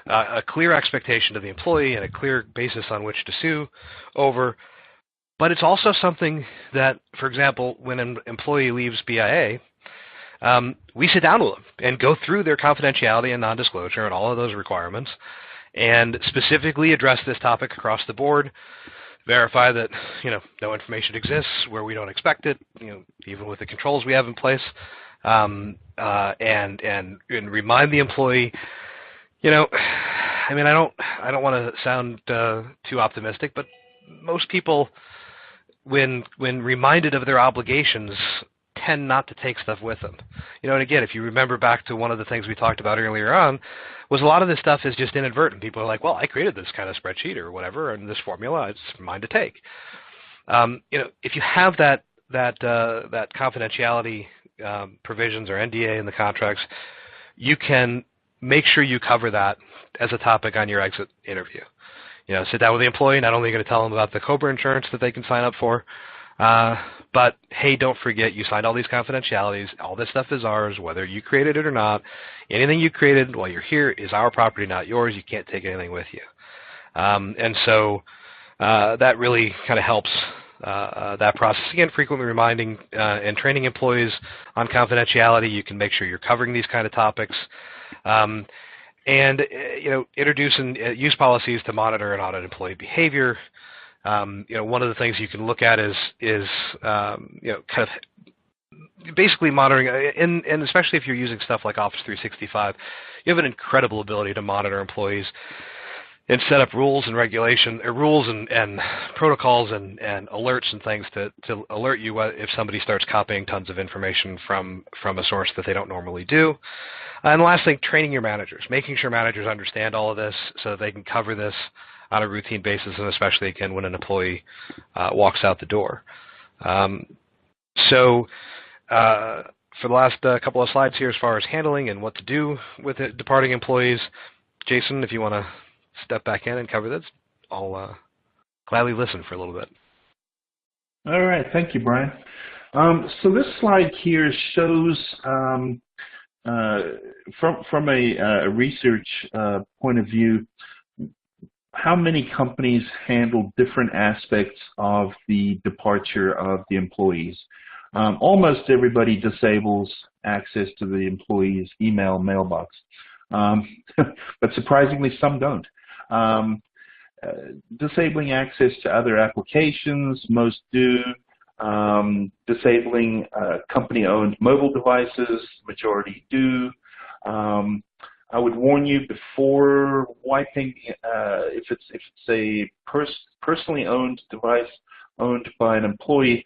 a clear expectation to the employee and a clear basis on which to sue over, but it's also something that, for example, when an employee leaves BIA, we sit down with them and go through their confidentiality and non-disclosure and all of those requirements and specifically address this topic across the board, verify that no information exists where we don't expect it, even with the controls we have in place, and remind the employee. I don't want to sound too optimistic, but most people, when reminded of their obligations, tend not to take stuff with them. And again, if you remember back to one of the things we talked about earlier on, was a lot of this stuff is just inadvertent. People are like, well, I created this kind of spreadsheet or whatever, and this formula, it's mine to take. If you have that confidentiality provisions or NDA in the contracts, you can make sure you cover that as a topic on your exit interview. Sit down with the employee. Not only are you going to tell them about the COBRA insurance that they can sign up for, but hey, don't forget you signed all these confidentialities. All this stuff is ours, whether you created it or not. Anything you created while you're here is our property, not yours. You can't take anything with you. And so that really kind of helps that process. Again, frequently reminding and training employees on confidentiality. You can make sure you're covering these kind of topics. And introduce and use policies to monitor and audit employee behavior. One of the things you can look at is kind of basically monitoring, and especially if you're using stuff like Office 365, you have an incredible ability to monitor employees and set up rules and rules and protocols and alerts and things to alert you if somebody starts copying tons of information from a source that they don't normally do. And the last thing, training your managers, making sure managers understand all of this so that they can cover this on a routine basis, and especially, again, when an employee walks out the door. So for the last couple of slides here as far as handling and what to do with departing employees, Jason, if you want to step back in and cover this, I'll gladly listen for a little bit. All right. Thank you, Brian. So this slide here shows from a research point of view how many companies handle different aspects of the departure of the employees. Almost everybody disables access to the employee's email mailbox, but surprisingly some don't. Disabling access to other applications, most do. Disabling company-owned mobile devices, majority do. I would warn you before wiping, if it's a personally owned device owned by an employee,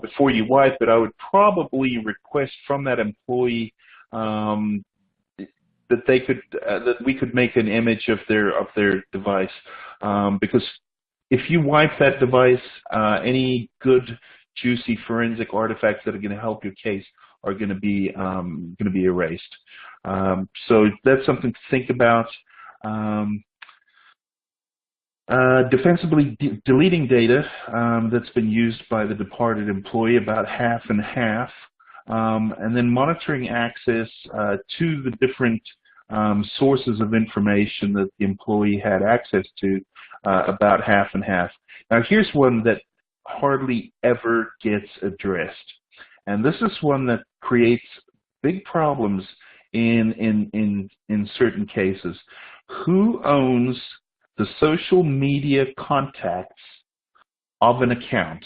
before you wipe it, I would probably request from that employee that we could make an image of their device, because if you wipe that device, any good juicy forensic artifacts that are going to help your case are going to be erased. So that's something to think about. Defensively deleting data that's been used by the departed employee, about half and half. And then monitoring access to the different sources of information that the employee had access to, about half and half. Now here's one that hardly ever gets addressed. And this is one that creates big problems in certain cases. Who owns the social media contacts of an account?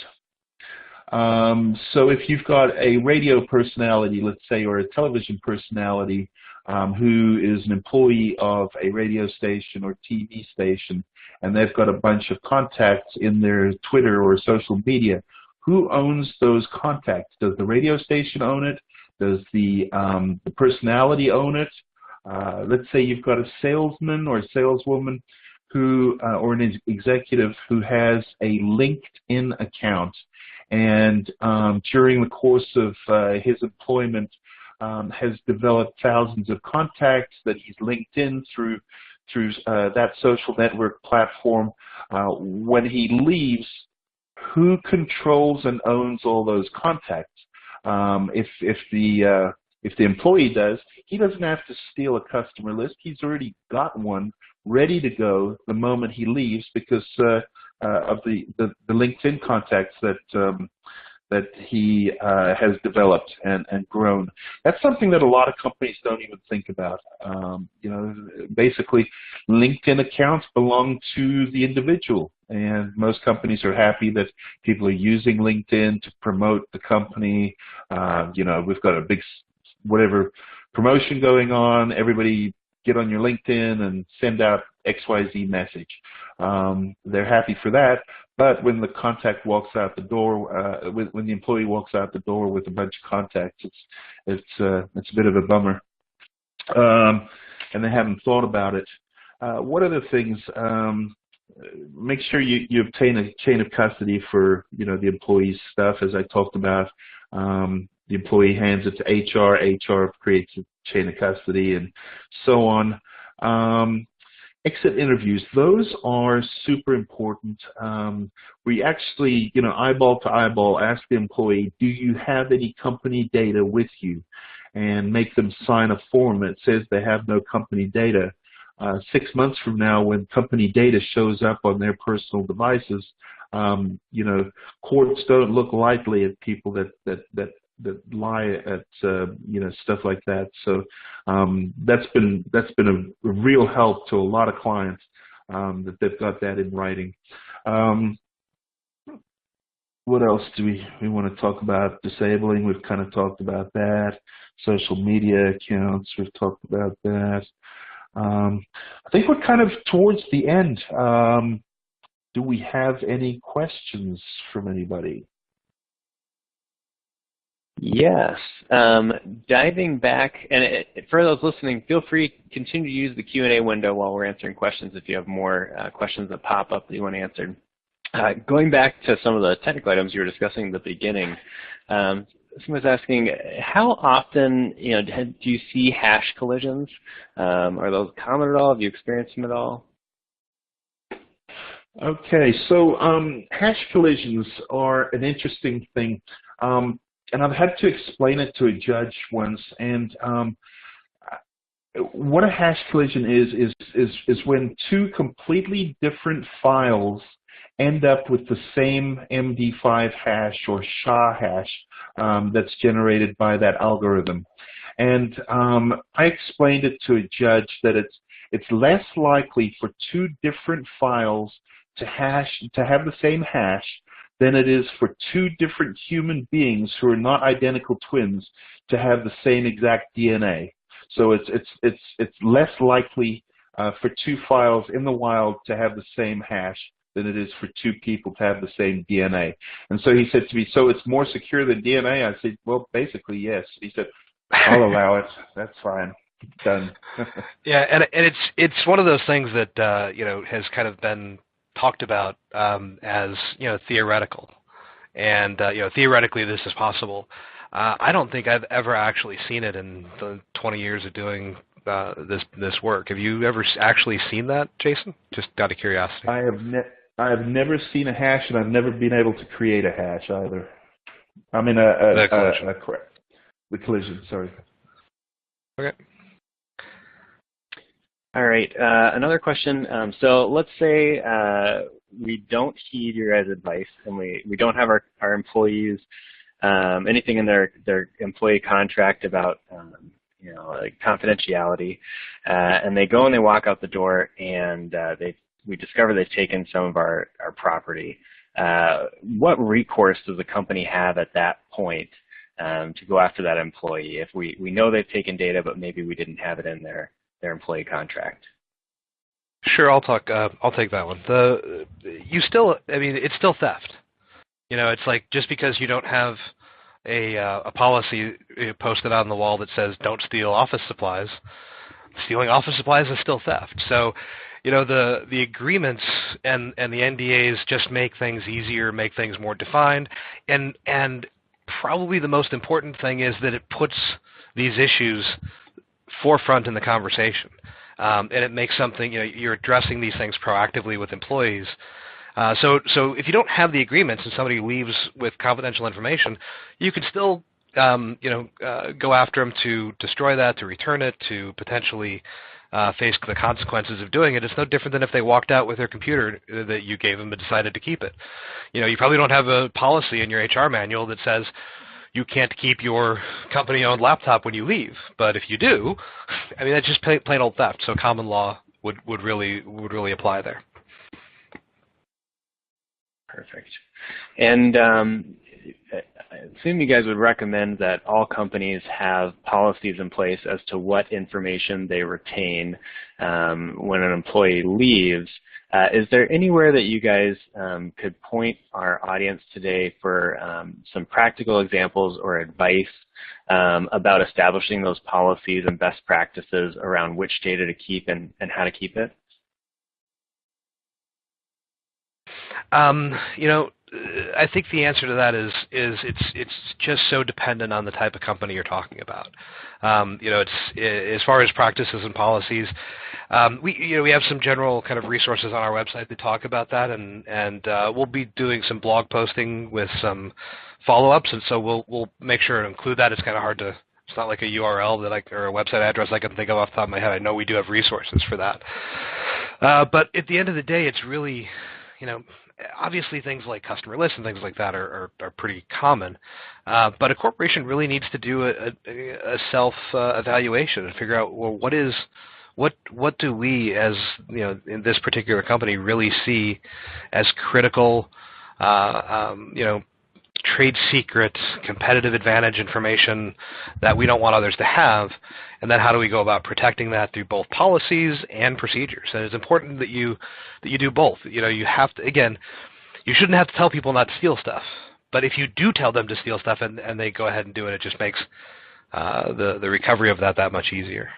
So if you've got a radio personality, let's say, or a television personality who is an employee of a radio station or TV station, and they've got a bunch of contacts in their Twitter or social media, who owns those contacts? Does the radio station own it? Does the personality own it? Let's say you've got a salesman or a saleswoman who, or an executive who has a LinkedIn account, and during the course of his employment has developed thousands of contacts that he's linked in through that social network platform. When he leaves, who controls and owns all those contacts? If the employee does, he doesn't have to steal a customer list. He's already got one ready to go the moment he leaves because of the LinkedIn contacts that he has developed and grown. That's something that a lot of companies don't even think about. You know, basically, LinkedIn accounts belong to the individual, and most companies are happy that people are using LinkedIn to promote the company. You know, we've got a big whatever promotion going on. Everybody get on your LinkedIn and send out XYZ message. They're happy for that. But when the contact walks out the door, when the employee walks out the door with a bunch of contacts, it's a bit of a bummer, and they haven't thought about it. What other things? Make sure you obtain a chain of custody for the employee's stuff, as I talked about. The employee hands it to HR. HR creates a chain of custody, and so on. Exit interviews, those are super important. We actually, eyeball to eyeball, ask the employee, do you have any company data with you? And make them sign a form that says they have no company data. 6 months from now, when company data shows up on their personal devices, courts don't look lightly at people that lie at stuff like that. So that's been a real help to a lot of clients that they've got that in writing. What else do we want to talk about? Disabling, we've kind of talked about that. Social media accounts, we've talked about that. I think we're kind of towards the end. Do we have any questions from anybody? Yes. Diving back, and for those listening, feel free to continue to use the Q&A window while we're answering questions if you have more questions that pop up that you want answered. Going back to some of the technical items you were discussing at the beginning, someone was asking, how often do you see hash collisions? Are those common at all? Have you experienced them at all? Okay, so hash collisions are an interesting thing. And I've had to explain it to a judge once. And what a hash collision is when two completely different files end up with the same MD5 hash or SHA hash that's generated by that algorithm. And I explained it to a judge that it's less likely for two different files to have the same hash than it is for two different human beings who are not identical twins to have the same exact DNA. So it's less likely for two files in the wild to have the same hash than it is for two people to have the same DNA. And so he said to me, so it's more secure than DNA? I said, well, basically, yes. He said, I'll allow it. That's fine. Done. Yeah, and it's one of those things that has kind of been talked about as theoretical, and theoretically this is possible. I don't think I've ever actually seen it in the 20 years of doing this work. Have you ever actually seen that, Jason? Just out of curiosity. I have never seen a hash, and I've never been able to create a hash either. I mean the collision. The collision. Sorry. Okay. All right. Another question. So let's say we don't heed your guys' advice, and we don't have our employees anything in their employee contract about like confidentiality, and they go and they walk out the door, and we discover they've taken some of our property. What recourse does the company have at that point to go after that employee if we know they've taken data, but maybe we didn't have it in their employee contract? Sure, I'll take that one. It's still theft. It's like just because you don't have a policy posted on the wall that says don't steal office supplies, stealing office supplies is still theft. So, the agreements and the NDAs just make things easier, make things more defined, and probably the most important thing is that it puts these issues forefront in the conversation, and it makes something, you're addressing these things proactively with employees. So if you don't have the agreements and somebody leaves with confidential information, you can still go after them to destroy that, to return it, to potentially face the consequences of doing it. It's no different than if they walked out with their computer that you gave them and decided to keep it. You probably don't have a policy in your HR manual that says you can't keep your company-owned laptop when you leave. But if you do, that's just plain old theft. So common law would really apply there. Perfect. And I assume you guys would recommend that all companies have policies in place as to what information they retain when an employee leaves. Is there anywhere that you guys could point our audience today for some practical examples or advice about establishing those policies and best practices around which data to keep and how to keep it? I think the answer to that is it's just so dependent on the type of company you're talking about. It's as far as practices and policies, we have some general kind of resources on our website that talk about that, and we'll be doing some blog posting with some follow-ups, and so we'll make sure to include that. It's kind of hard to. It's not like a URL or a website address I can think of off the top of my head. I know we do have resources for that, but at the end of the day, it's really, obviously things like customer lists and things like that are pretty common, but a corporation really needs to do a self-evaluation and figure out, well, what do we as in this particular company really see as critical trade secret, competitive advantage information that we don't want others to have, and then how do we go about protecting that through both policies and procedures? And it's important that you do both. You have to, again, you shouldn't have to tell people not to steal stuff, but if you do tell them to steal stuff and they go ahead and do it, it just makes the recovery of that much easier.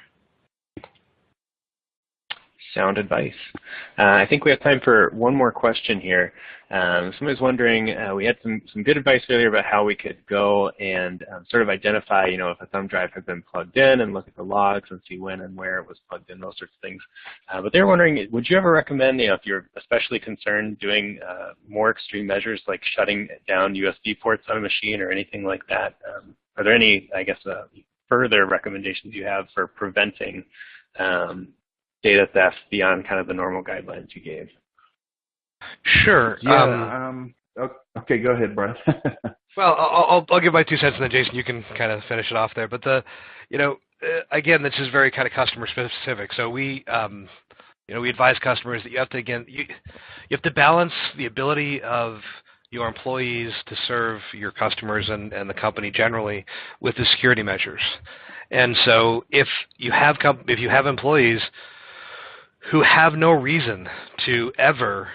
Sound advice. I think we have time for one more question here. Somebody's wondering, we had some good advice earlier about how we could go and sort of identify, if a thumb drive had been plugged in and look at the logs and see when and where it was plugged in, those sorts of things. But they're wondering, would you ever recommend, if you're especially concerned, doing more extreme measures like shutting down USB ports on a machine or anything like that? Are there any, further recommendations you have for preventing data theft beyond kind of the normal guidelines you gave? Sure. Yeah. Okay, go ahead, Brian. Well, I'll give my 2 cents, and then Jason, you can kind of finish it off there. But again, this is very kind of customer specific. So we advise customers that you have to balance the ability of your employees to serve your customers and the company generally with the security measures. And so if you have employees who have no reason to ever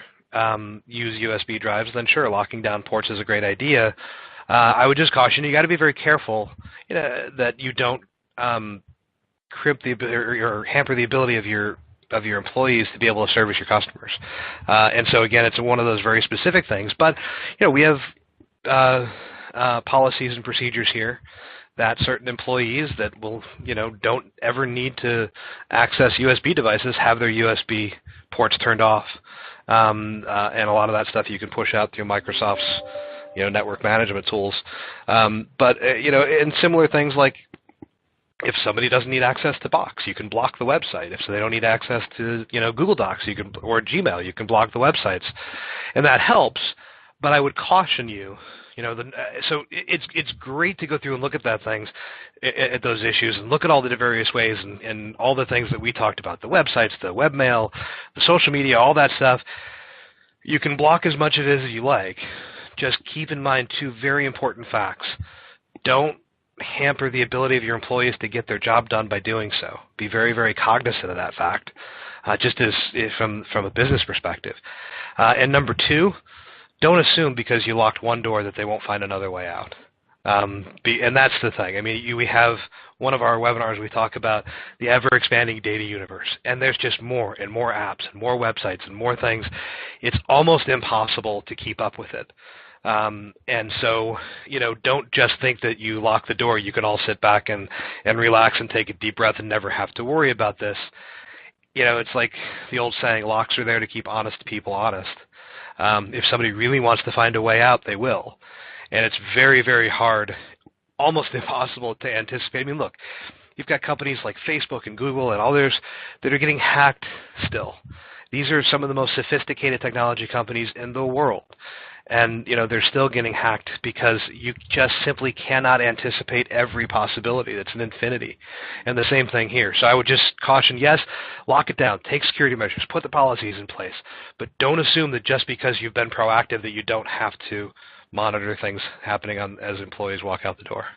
use USB drives, then sure, locking down ports is a great idea. I would just caution you got to be very careful that you don't crimp or hamper the ability of your employees to be able to service your customers. And so again, it's one of those very specific things. But we have policies and procedures here that certain employees that will, don't ever need to access USB devices have their USB ports turned off. And a lot of that stuff you can push out through Microsoft's, network management tools. And similar things like if somebody doesn't need access to Box, you can block the website. If they don't need access to, Google Docs, or Gmail, you can block the websites, and that helps. But I would caution you, so it's great to go through and look at at those issues, and look at all the various ways and all the things that we talked about, the websites, the webmail, the social media, all that stuff. You can block as much of it as you like. Just keep in mind two very important facts. Don't hamper the ability of your employees to get their job done by doing so. Be very, very cognizant of that fact, just as from a business perspective. And number two, don't assume because you locked one door that they won't find another way out. And that's the thing. I mean, we have one of our webinars, we talk about the ever-expanding data universe, and there's just more and more apps and more websites and more things. It's almost impossible to keep up with it. And so, don't just think that you lock the door, you can all sit back and relax and take a deep breath and never have to worry about this. It's like the old saying, locks are there to keep honest people honest. If somebody really wants to find a way out, they will. And it's very, very hard, almost impossible to anticipate. I mean, look, you've got companies like Facebook and Google and others that are getting hacked still. These are some of the most sophisticated technology companies in the world. And, they're still getting hacked because you just simply cannot anticipate every possibility. That's an infinity. And the same thing here. So I would just caution, yes, lock it down. Take security measures. Put the policies in place. But don't assume that just because you've been proactive that you don't have to monitor things happening as employees walk out the door.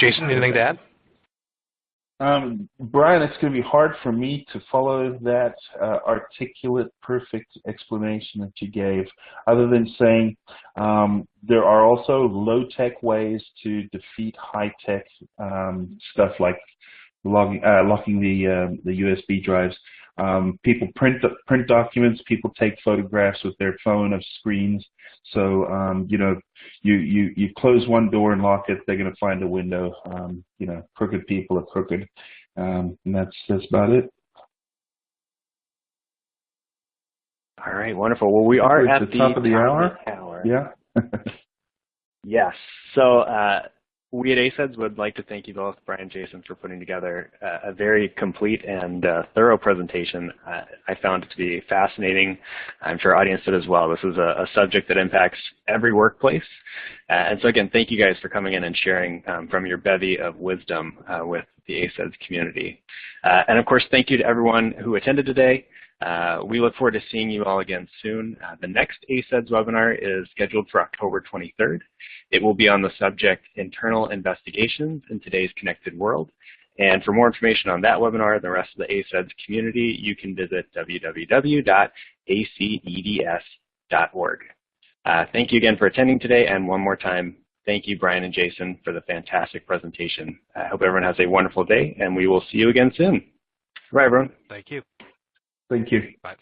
Jason, anything to add? Brian, it's going to be hard for me to follow that articulate, perfect explanation that you gave, other than saying there are also low-tech ways to defeat high-tech stuff like locking the USB drives. People print documents. People take photographs with their phone of screens. So you close one door and lock it, they're going to find a window. Crooked people are crooked, and that's about it. All right, wonderful. Well, we are at the top of the hour. Yeah. Yes. So we at ACEDS would like to thank you both, Brian and Jason, for putting together a very complete and thorough presentation. I found it to be fascinating. I'm sure our audience did as well. This is a subject that impacts every workplace. And so again, thank you guys for coming in and sharing from your bevy of wisdom with the ACEDS community. And of course, thank you to everyone who attended today. We look forward to seeing you all again soon. The next ACEDS webinar is scheduled for October 23rd. It will be on the subject Internal Investigations in Today's Connected World. And for more information on that webinar and the rest of the ACEDS community, you can visit www.aceds.org. Thank you again for attending today, and one more time, thank you, Brian and Jason, for the fantastic presentation. I hope everyone has a wonderful day, and we will see you again soon. Bye, everyone. Thank you. Thank you. Bye.